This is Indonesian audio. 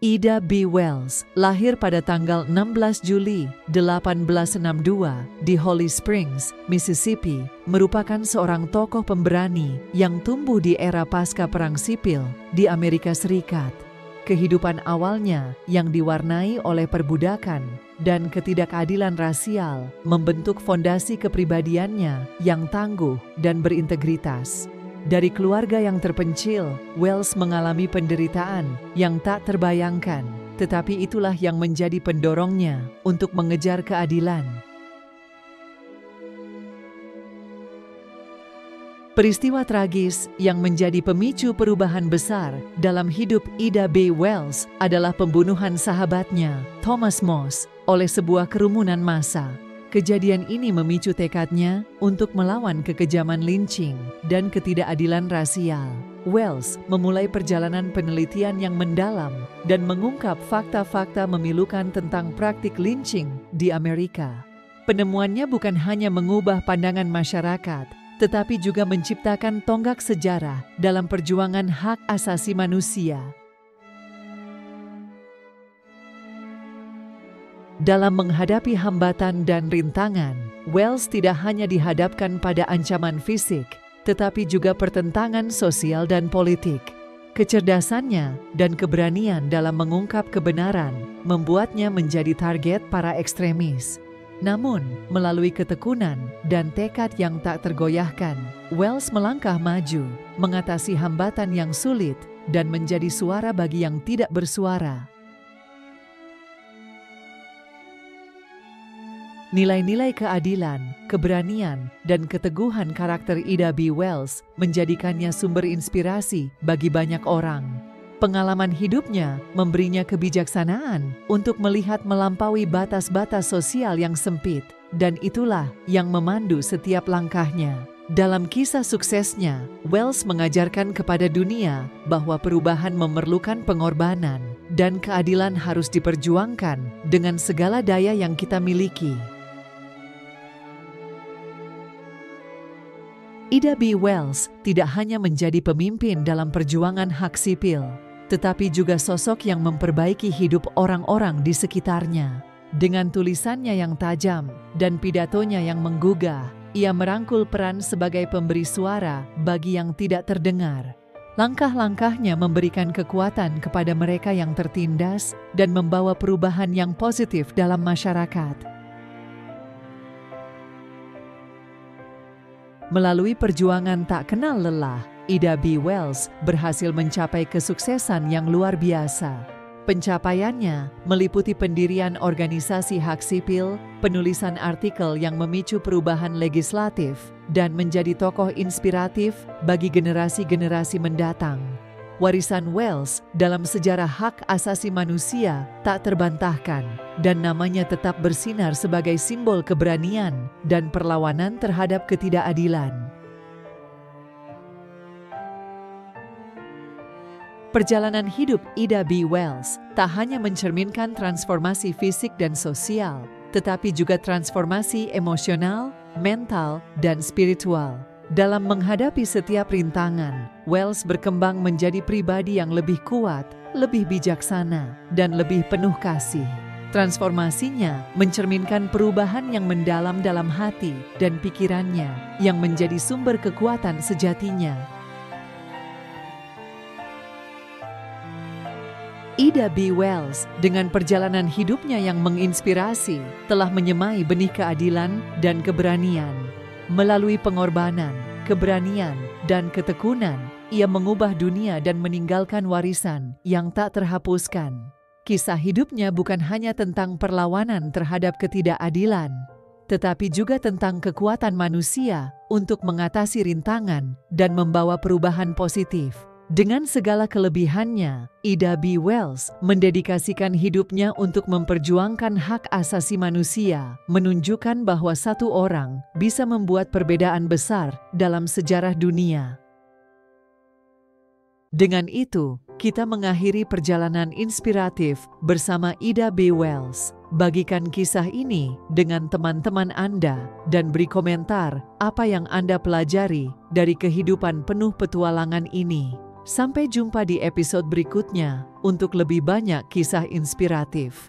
Ida B. Wells lahir pada tanggal 16 Juli 1862 di Holly Springs, Mississippi, merupakan seorang tokoh pemberani yang tumbuh di era pasca Perang Sipil di Amerika Serikat. Kehidupan awalnya yang diwarnai oleh perbudakan dan ketidakadilan rasial membentuk fondasi kepribadiannya yang tangguh dan berintegritas. Dari keluarga yang terpencil, Wells mengalami penderitaan yang tak terbayangkan, tetapi itulah yang menjadi pendorongnya untuk mengejar keadilan. Peristiwa tragis yang menjadi pemicu perubahan besar dalam hidup Ida B. Wells adalah pembunuhan sahabatnya, Thomas Moss, oleh sebuah kerumunan massa. Kejadian ini memicu tekadnya untuk melawan kekejaman lynching dan ketidakadilan rasial. Wells memulai perjalanan penelitian yang mendalam dan mengungkap fakta-fakta memilukan tentang praktik lynching di Amerika. Penemuannya bukan hanya mengubah pandangan masyarakat, tetapi juga menciptakan tonggak sejarah dalam perjuangan hak asasi manusia. Dalam menghadapi hambatan dan rintangan, Wells tidak hanya dihadapkan pada ancaman fisik, tetapi juga pertentangan sosial dan politik. Kecerdasannya dan keberanian dalam mengungkap kebenaran membuatnya menjadi target para ekstremis. Namun, melalui ketekunan dan tekad yang tak tergoyahkan, Wells melangkah maju, mengatasi hambatan yang sulit, dan menjadi suara bagi yang tidak bersuara. Nilai-nilai keadilan, keberanian, dan keteguhan karakter Ida B. Wells menjadikannya sumber inspirasi bagi banyak orang. Pengalaman hidupnya memberinya kebijaksanaan untuk melihat melampaui batas-batas sosial yang sempit, dan itulah yang memandu setiap langkahnya. Dalam kisah suksesnya, Wells mengajarkan kepada dunia bahwa perubahan memerlukan pengorbanan dan keadilan harus diperjuangkan dengan segala daya yang kita miliki. Ida B. Wells tidak hanya menjadi pemimpin dalam perjuangan hak sipil, tetapi juga sosok yang memperbaiki hidup orang-orang di sekitarnya. Dengan tulisannya yang tajam dan pidatonya yang menggugah, ia merangkul peran sebagai pemberi suara bagi yang tidak terdengar. Langkah-langkahnya memberikan kekuatan kepada mereka yang tertindas dan membawa perubahan yang positif dalam masyarakat. Melalui perjuangan tak kenal lelah, Ida B. Wells berhasil mencapai kesuksesan yang luar biasa. Pencapaiannya meliputi pendirian organisasi hak sipil, penulisan artikel yang memicu perubahan legislatif, dan menjadi tokoh inspiratif bagi generasi-generasi mendatang. Warisan Wells dalam sejarah hak asasi manusia tak terbantahkan, dan namanya tetap bersinar sebagai simbol keberanian dan perlawanan terhadap ketidakadilan. Perjalanan hidup Ida B. Wells tak hanya mencerminkan transformasi fisik dan sosial, tetapi juga transformasi emosional, mental, dan spiritual. Dalam menghadapi setiap rintangan, Wells berkembang menjadi pribadi yang lebih kuat, lebih bijaksana, dan lebih penuh kasih. Transformasinya mencerminkan perubahan yang mendalam dalam hati dan pikirannya, yang menjadi sumber kekuatan sejatinya. Ida B. Wells dengan perjalanan hidupnya yang menginspirasi telah menyemai benih keadilan dan keberanian. Melalui pengorbanan, keberanian, dan ketekunan, ia mengubah dunia dan meninggalkan warisan yang tak terhapuskan. Kisah hidupnya bukan hanya tentang perlawanan terhadap ketidakadilan, tetapi juga tentang kekuatan manusia untuk mengatasi rintangan dan membawa perubahan positif. Dengan segala kelebihannya, Ida B. Wells mendedikasikan hidupnya untuk memperjuangkan hak asasi manusia, menunjukkan bahwa satu orang bisa membuat perbedaan besar dalam sejarah dunia. Dengan itu, kita mengakhiri perjalanan inspiratif bersama Ida B. Wells. Bagikan kisah ini dengan teman-teman Anda dan beri komentar apa yang Anda pelajari dari kehidupan penuh petualangan ini. Sampai jumpa di episode berikutnya untuk lebih banyak kisah inspiratif.